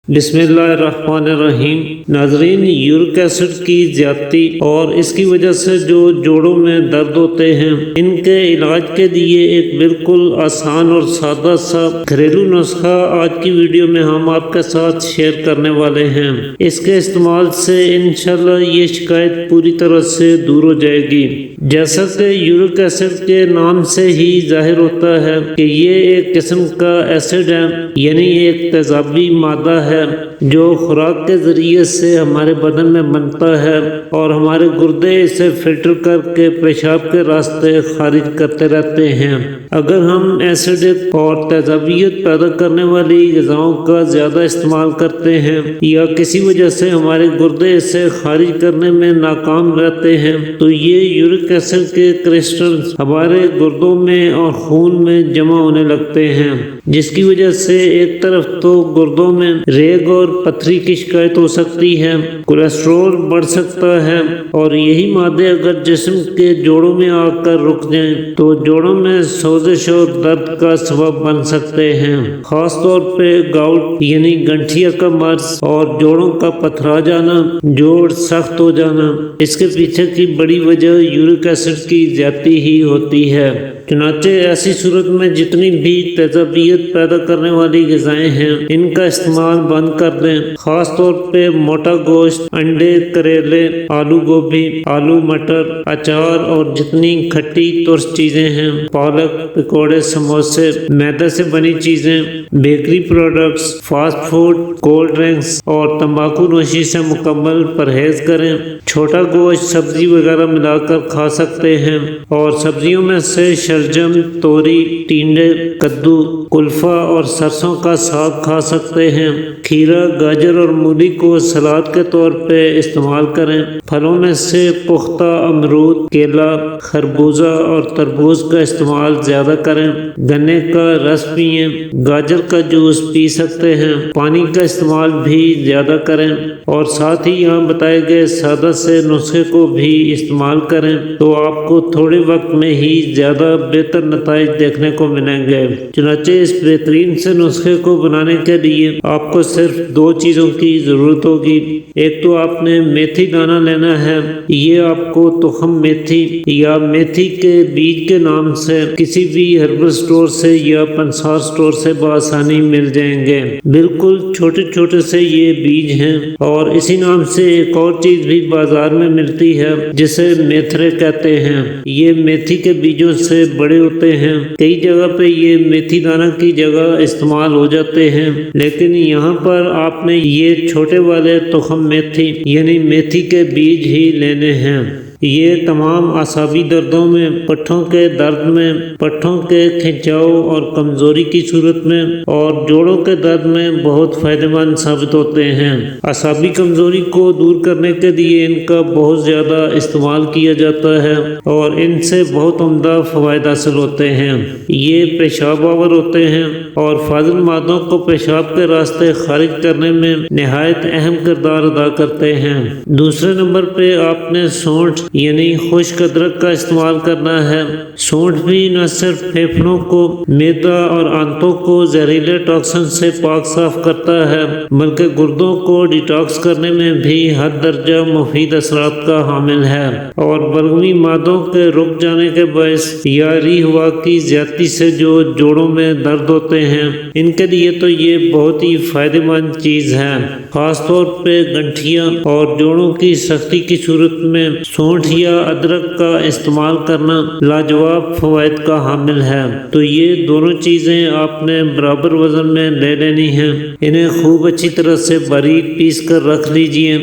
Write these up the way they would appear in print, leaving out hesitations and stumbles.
بسم اللہ الرحمن الرحیم۔ ناظرین، یورک ایسڈ کی زیادتی اور اس کی وجہ سے جو جوڑوں میں درد ہوتے ہیں، ان کے علاج کے لیے ایک بالکل آسان اور سادہ سا گھریلو نسخہ آج کی ویڈیو میں ہم آپ کے ساتھ شیئر کرنے والے ہیں۔ اس کے استعمال سے انشاءاللہ یہ شکایت پوری طرح سے دور ہو جائے گی۔ جیسا کہ یورک ایسڈ کے نام سے ہی ظاہر ہوتا ہے کہ یہ ایک قسم کا ایسڈ ہے، یعنی ایک تیزابی مادہ ہے جو خوراک کے ذریعے سے ہمارے بدن میں بنتا ہے اور ہمارے گردے اسے فلٹر کر کے پیشاب کے راستے خارج کرتے رہتے ہیں۔ اگر ہم ایسڈک اور تیزابیت پیدا کرنے والی غذاؤں کا زیادہ استعمال کرتے ہیں یا کسی وجہ سے ہمارے گردے اسے خارج کرنے میں ناکام رہتے ہیں تو یہ یورک ایسڈ کے کرسٹل ہمارے گردوں میں اور خون میں جمع ہونے لگتے ہیں، جس کی وجہ سے ایک طرف تو گردوں میں ریگ اور پتھری کی شکایت ہو سکتی ہے، کولیسٹرول بڑھ سکتا ہے، اور یہی مادے اگر جسم کے جوڑوں میں آ کر رک جائیں تو جوڑوں میں سوزش اور درد کا سبب بن سکتے ہیں۔ خاص طور پہ گاؤٹ یعنی گنٹھیا کا مرض اور جوڑوں کا پتھرا جانا، جوڑ سخت ہو جانا، اس کے پیچھے کی بڑی وجہ یورک ایسڈ کی زیادتی ہی ہوتی ہے۔ چنانچہ ایسی صورت میں جتنی بھی تیزابیت پیدا کرنے والی غذائیں ہیں ان کا استعمال بند کر دیں۔ خاص طور پہ موٹا گوشت، انڈے، کریلے، آلو گوبھی، آلو مٹر، اچار اور جتنی کھٹی ترش چیزیں ہیں، پالک، پکوڑے، سموسے، میدے سے بنی چیزیں، bakery products, fast food, cold drinks اور تمباکو نوشی سے مکمل پرہیز کریں۔ چھوٹا گوشت سبزی وغیرہ ملا کر کھا سکتے ہیں اور سبزیوں میں سے شلجم، توری، ٹینڈے، کدو، کلفا اور سرسوں کا ساگ کھا سکتے ہیں۔ کھیرا، گاجر اور مولی کو سلاد کے طور پہ استعمال کریں۔ پھلوں میں سے پختہ امرود، کیلا، خربوزہ اور تربوز کا استعمال زیادہ کریں۔ گنے کا رس پئیں، گاجر کا جوس پی سکتے ہیں۔ پانی کا استعمال بھی زیادہ کریں اور ساتھ ہی یہاں بتائے گئے سادہ سے نسخے کو بھی استعمال کریں تو آپ کو تھوڑے وقت میں ہی زیادہ بہتر نتائج دیکھنے کو ملیں گے۔ چنانچہ اس بہترین سے نسخے کو بنانے کے لیے آپ کو صرف دو چیزوں کی ضرورت ہوگی۔ ایک تو آپ نے میتھی دانہ لینا ہے، یہ آپ کو تخم میتھی یا میتھی کے بیج کے نام سے کسی بھی ہربل سٹور سے یا پنسار سٹور سے بآسانی مل جائیں گے۔ بالکل چھوٹے چھوٹے سے یہ بیج ہیں اور اسی نام سے ایک اور چیز بھی بازار میں ملتی ہے جسے میتھرے کہتے ہیں۔ یہ میتھی کے بیجوں سے بڑے ہوتے ہیں، کئی جگہ پہ یہ میتھی دانہ کی جگہ استعمال ہو جاتے ہیں، لیکن یہاں پر آپ نے یہ چھوٹے والے تخم میتھی یعنی میتھی کے بیج ہی لینے ہیں۔ یہ تمام اعصابی دردوں میں، پٹھوں کے درد میں، پٹھوں کے کھنچاؤ اور کمزوری کی صورت میں اور جوڑوں کے درد میں بہت فائدہ مند ثابت ہوتے ہیں۔ اعصابی کمزوری کو دور کرنے کے لیے ان کا بہت زیادہ استعمال کیا جاتا ہے اور ان سے بہت عمدہ فوائد حاصل ہوتے ہیں۔ یہ پیشاب آور ہوتے ہیں اور فاضل مادوں کو پیشاب کے راستے خارج کرنے میں نہایت اہم کردار ادا کرتے ہیں۔ دوسرے نمبر پہ آپ نے سونٹھ یعنی خشک ادرک کا استعمال کرنا ہے۔ سونٹھ بھی نہ صرف پھیپھڑوں کو، معدہ اور آنتوں کو زہریلے ٹاکسن سے پاک صاف کرتا ہے بلکہ گردوں کو ڈیٹاکس کرنے میں بھی حد درجہ مفید اثرات کا حامل ہے اور بلغمی مادوں کے رک جانے کے باعث یا ری ہوا کی زیادتی سے جو جوڑوں میں درد ہوتے ہیں ان کے لیے تو یہ بہت ہی فائدہ مند چیز ہے۔ خاص طور پہ گنٹھیا اور جوڑوں کی سختی کی صورت میں سونٹھ یا ادرک کا استعمال کرنا لاجواب فوائد کا حامل ہے۔ تو یہ دونوں چیزیں آپ نے برابر وزن میں لے لینی ہیں۔ انہیں خوب اچھی طرح سے باریک پیس کر رکھ لیجئے،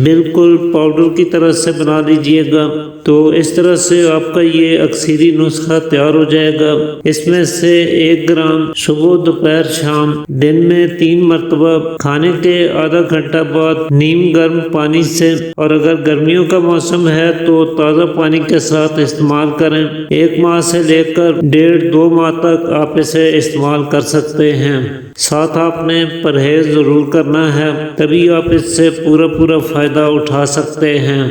بالکل پاؤڈر کی طرح سے بنا لیجئے گا۔ تو اس طرح سے آپ کا یہ اکثیری نسخہ تیار ہو جائے گا۔ اس میں سے 1 گرام صبح، دوپہر، شام، دن میں 3 مرتبہ کھانے کے آدھا گھنٹہ بعد نیم گرم پانی سے، اور اگر گرمیوں کا موسم ہے تو تازہ پانی کے ساتھ استعمال کریں۔ 1 ماہ سے لے کر 1.5-2 ماہ تک آپ اسے استعمال کر سکتے ہیں۔ ساتھ آپ نے پرہیز ضرور کرنا ہے، تبھی آپ اس سے پورا فائدہ اٹھا سکتے ہیں۔